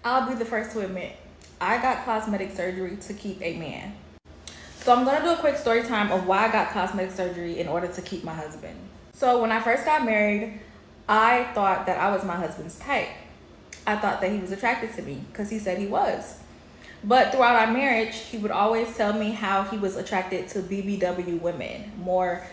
I'll be the first to admit, I got cosmetic surgery to keep a man. So I'm gonna do a quick story time of why I got cosmetic surgery in order to keep my husband. So when I first got married, I thought that I was my husband's type. I thought that he was attracted to me because he said he was. But throughout our marriage, he would always tell me how he was attracted to BBW women, more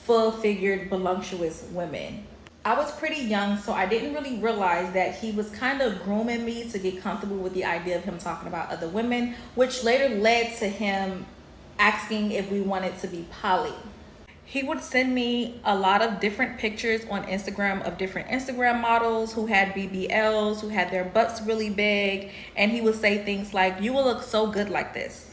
full-figured, voluptuous women. I was pretty young, so I didn't really realize that he was kind of grooming me to get comfortable with the idea of him talking about other women, which later led to him asking if we wanted to be poly. He would send me a lot of different pictures on Instagram of different Instagram models who had BBLs, who had their butts really big, and he would say things like, "You will look so good like this."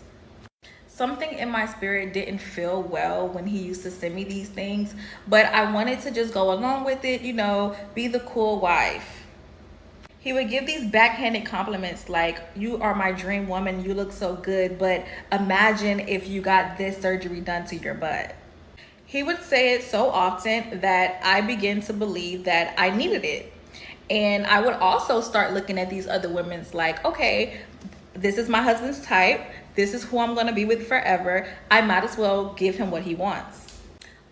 Something in my spirit didn't feel well when he used to send me these things, but I wanted to just go along with it, be the cool wife. He would give these backhanded compliments like, "You are my dream woman, you look so good, but imagine if you got this surgery done to your butt." He would say it so often that I began to believe that I needed it. And I would also start looking at these other women's like, okay, this is my husband's type. This is who I'm going to be with forever. I might as well give him what he wants.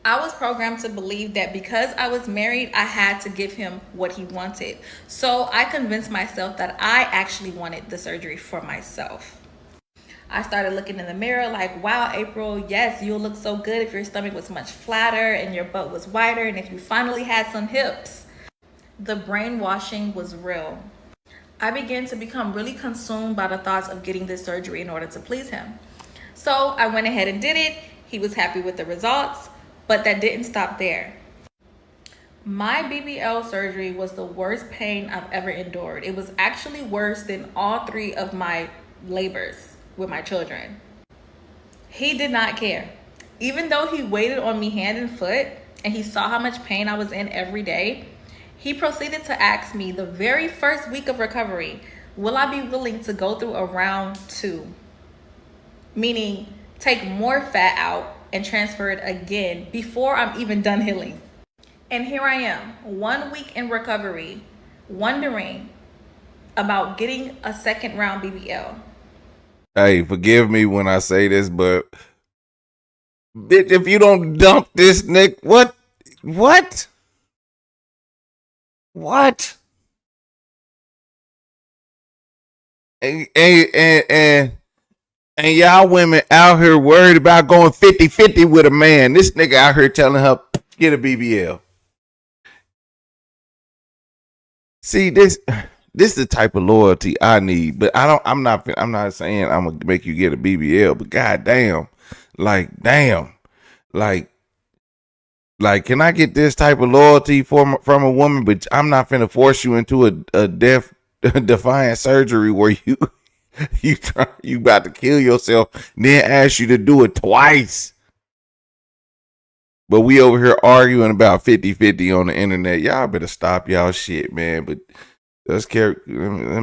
I was programmed to believe that because I was married, I had to give him what he wanted. So I convinced myself that I actually wanted the surgery for myself. I started looking in the mirror like, wow, April, yes, you'll look so good if your stomach was much flatter and your butt was wider and if you finally had some hips. The brainwashing was real. I began to become really consumed by the thoughts of getting this surgery in order to please him. So I went ahead and did it. He was happy with the results, but that didn't stop there. My BBL surgery was the worst pain I've ever endured. It was actually worse than all 3 of my labors with my children. He did not care. Even though he waited on me hand and foot and he saw how much pain I was in every day, he proceeded to ask me the very first week of recovery, will I be willing to go through a round 2? Meaning take more fat out and transfer it again before I'm even done healing. And here I am, 1 week in recovery, wondering about getting a second round BBL. Hey, forgive me when I say this, but bitch, if you don't dump this nigga, what? And y'all women out here worried about going 50-50 with a man. This nigga out here telling her, get a BBL. See, this is the type of loyalty I need, but I'm not saying I'm gonna make you get a BBL, but goddamn, damn, can I get this type of loyalty from a woman? But I'm not finna force you into a defiant surgery where you about to kill yourself, then ask you to do it twice. But we over here arguing about 50-50 on the internet. Y'all better stop y'all shit, man. But let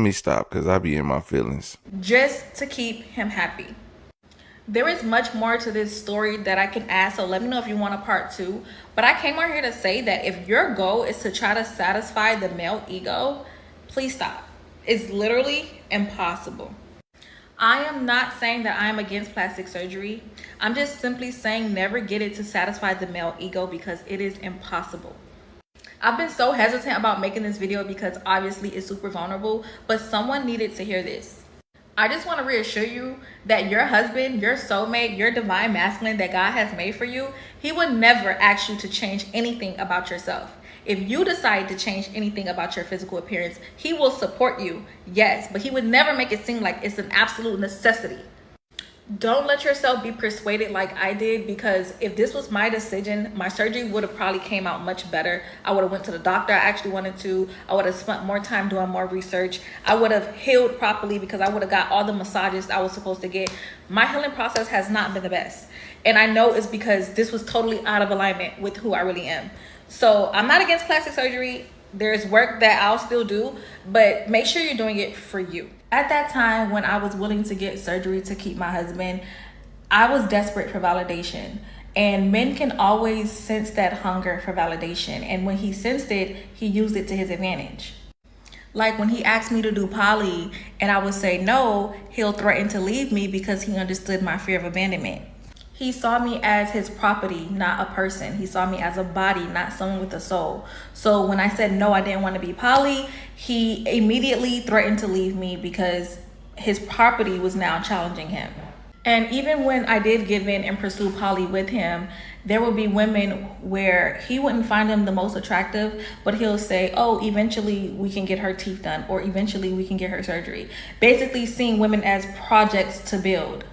me stop because I be in my feelings. Just to keep him happy. There is much more to this story that I can add, so let me know if you want a part 2. But I came on here to say that if your goal is to try to satisfy the male ego, please stop. It's literally impossible. I am not saying that I am against plastic surgery. I'm just simply saying never get it to satisfy the male ego because it is impossible. I've been so hesitant about making this video because obviously it's super vulnerable, but someone needed to hear this. I just want to reassure you that your husband, your soulmate, your divine masculine that God has made for you, he would never ask you to change anything about yourself. If you decide to change anything about your physical appearance, he will support you, yes, but he would never make it seem like it's an absolute necessity. Don't let yourself be persuaded like I did, because if this was my decision, my surgery would have probably came out much better. I would have went to the doctor I actually wanted to. I would have spent more time doing more research. I would have healed properly because I would have got all the massages I was supposed to get. My healing process has not been the best. And I know it's because this was totally out of alignment with who I really am. So I'm not against plastic surgery. There's work that I'll still do, but make sure you're doing it for you. At that time, when I was willing to get surgery to keep my husband, I was desperate for validation. And men can always sense that hunger for validation. And when he sensed it, he used it to his advantage. Like when he asked me to do poly and I would say no, he'll threaten to leave me because he understood my fear of abandonment. He saw me as his property, not a person. He saw me as a body, not someone with a soul. So when I said no, I didn't want to be poly, he immediately threatened to leave me because his property was now challenging him. And even when I did give in and pursue poly with him, there would be women where he wouldn't find them the most attractive, but he'll say, oh, eventually we can get her teeth done, or eventually we can get her surgery. Basically seeing women as projects to build.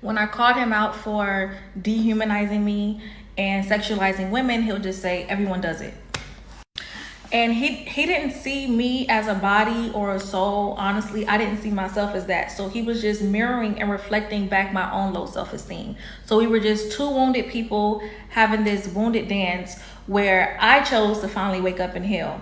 When I called him out for dehumanizing me and sexualizing women, he'll just say, everyone does it. And he didn't see me as a body or a soul. Honestly, I didn't see myself as that. So he was just mirroring and reflecting back my own low self-esteem. So we were just two wounded people having this wounded dance where I chose to finally wake up and heal.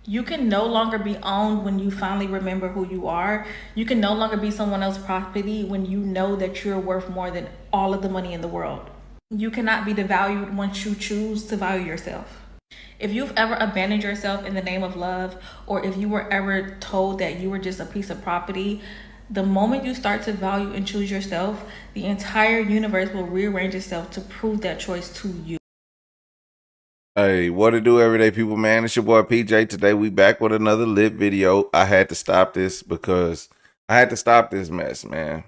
You can no longer be owned when you finally remember who you are. You can no longer be someone else's property when you know that you're worth more than all of the money in the world. You cannot be devalued once you choose to value yourself. If you've ever abandoned yourself in the name of love, or if you were ever told that you were just a piece of property, the moment you start to value and choose yourself, the entire universe will rearrange itself to prove that choice to you. Hey, what to do, everyday people, man? It's your boy PJ. Today we back with another lit video. I had to stop this because I had to stop this mess, man.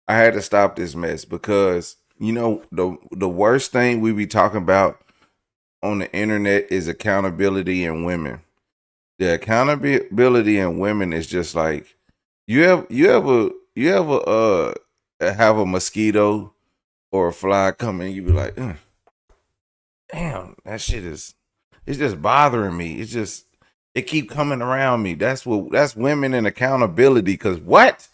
I had to stop this mess because, you know, the worst thing we be talking about on the internet is accountability in women. The accountability in women is just like you ever have a mosquito or a fly come in, you be like, damn, that shit is, it's just bothering me. It keep coming around me. That's women and accountability. Cause what?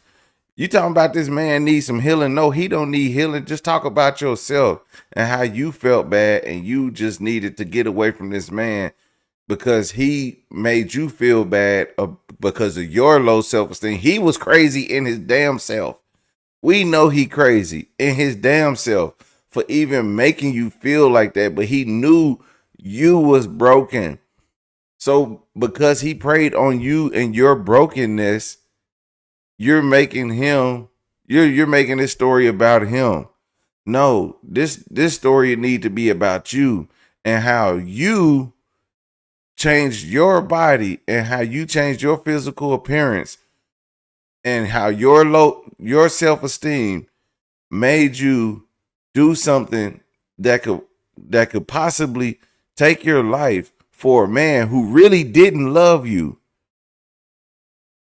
You talking about this man needs some healing? No, he don't need healing. Just talk about yourself and how you felt bad and you just needed to get away from this man because he made you feel bad because of your low self-esteem. He was crazy in his damn self. We know he crazy in his damn self for even making you feel like that, but he knew you was broken. So because he preyed on you and your brokenness, you're making him, you're making this story about him. No, this story need to be about you and how you changed your body and how you changed your physical appearance and how your self-esteem made you do something that could possibly take your life for a man who really didn't love you.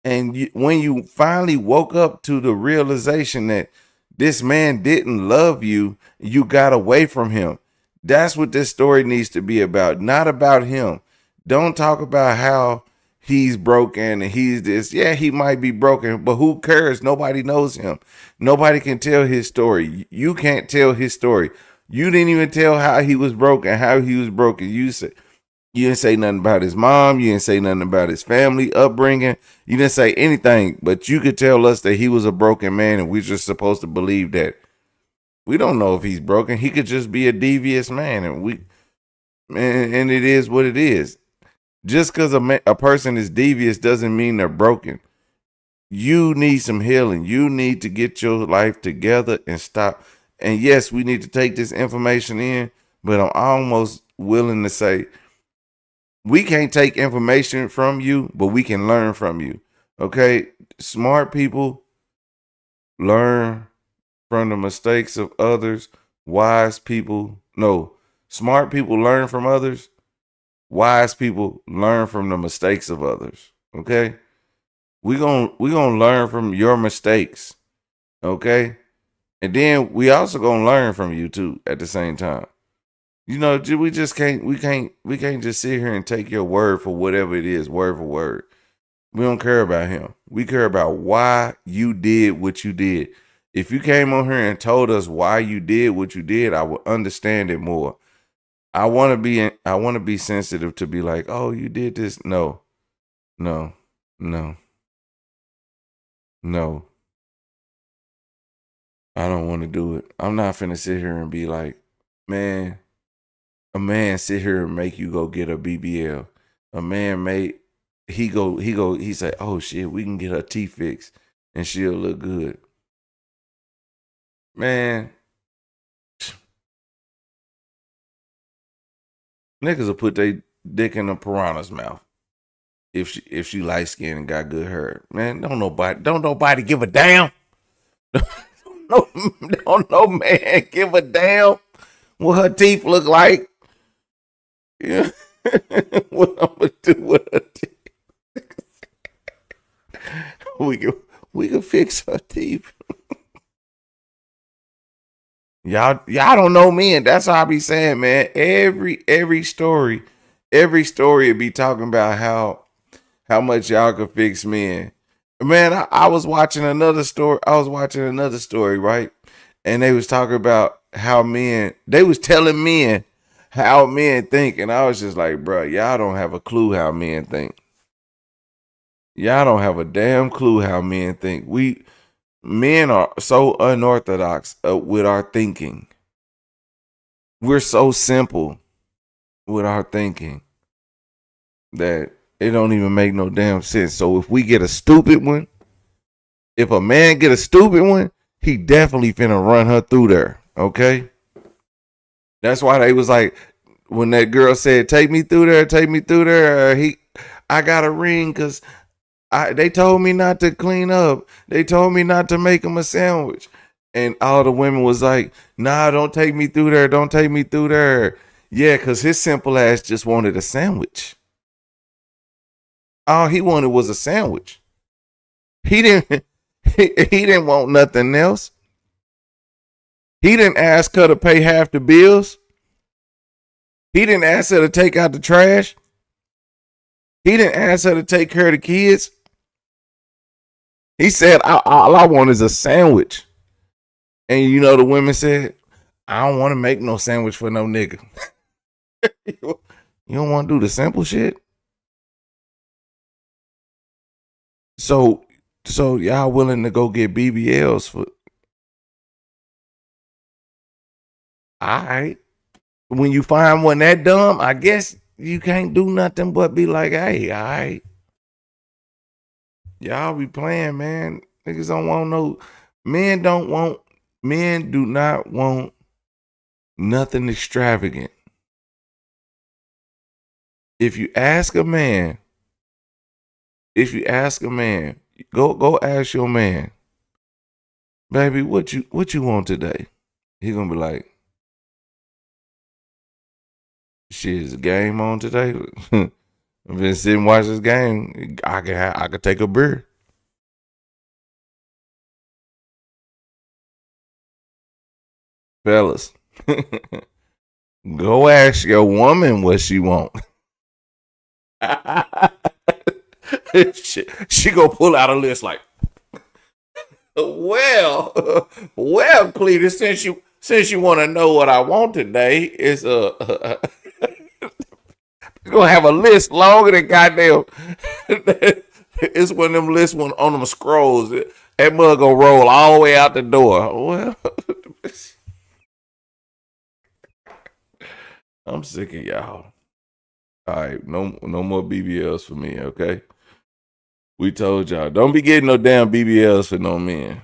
And when you finally woke up to the realization that this man didn't love you, you got away from him. That's what this story needs to be about, not about him. Don't talk about how he's broken and he's this. Yeah, he might be broken, but who cares? Nobody knows him. Nobody can tell his story. You can't tell his story. You didn't even tell how he was broken, how he was broken. You didn't say nothing about his mom. You didn't say nothing about his family upbringing. You didn't say anything, but you could tell us that he was a broken man and we're just supposed to believe that. We don't know if he's broken. He could just be a devious man and it is what it is. Just because a person is devious doesn't mean they're broken. You need some healing. You need to get your life together and stop. And yes, we need to take this information in, but I'm almost willing to say, we can't take information from you, but we can learn from you. Okay? Smart people learn from the mistakes of others. Smart people learn from others. Wise people learn from the mistakes of others. Okay? We're gonna learn from your mistakes. Okay? And then we also gonna learn from you too at the same time. You know, we can't just sit here and take your word for whatever it is, word for word. We don't care about him. We care about why you did what you did. If you came on here and told us why you did what you did, I would understand it more. I want to be sensitive to be like, oh, you did this. No, no, no, no. I don't want to do it. I'm not finna sit here and be like, Man, a man sit here and make you go get a BBL. A man he say, oh shit, we can get her teeth fixed and she'll look good. Man, niggas will put their dick in a piranha's mouth if she light skinned and got good hair. Man, don't nobody give a damn. No, don't no man give a damn what her teeth look like. Yeah. What I'm gonna do with her teeth? We can fix her teeth. Y'all don't know men. That's how I be saying, man. Every story would be talking about how much y'all could fix men. Man, I was watching another story. Right? And they was talking about they was telling men how men think. And I was just like, bro, y'all don't have a clue how men think. Y'all don't have a damn clue how men think. Men are so unorthodox with our thinking. We're so simple with our thinking that it don't even make no damn sense. So if we get a stupid one, if a man get a stupid one, he definitely finna run her through there. Okay? That's why they was like, when that girl said, take me through there, I got a ring because they told me not to clean up. They told me not to make him a sandwich. And all the women was like, nah, don't take me through there. Don't take me through there. Yeah, because his simple ass just wanted a sandwich. All he wanted was a sandwich. He didn't he didn't want nothing else. He didn't ask her to pay half the bills. He didn't ask her to take out the trash. He didn't ask her to take care of the kids. He said, all I want is a sandwich. And you know the women said, I don't want to make no sandwich for no nigga. You don't want to do the simple shit? So y'all willing to go get BBLs for... Alright. When you find one that dumb, I guess you can't do nothing but be like, hey, alright. Y'all be playing, man. Niggas don't want no... Men do not want nothing extravagant. If you ask a man, go ask your man, baby, what you want today? He gonna be like, shit, is the game on today? I've been sitting watching this game. I could take a beer. Fellas, go ask your woman what she want. she gonna pull out a list like, well, Cletus, since you want to know what I want today, is gonna have a list longer than goddamn. It's one of them lists on them scrolls. That mug gonna roll all the way out the door. Well, I'm sick of y'all. All right, no more BBLs for me, okay? We told y'all, don't be getting no damn BBLs for no men.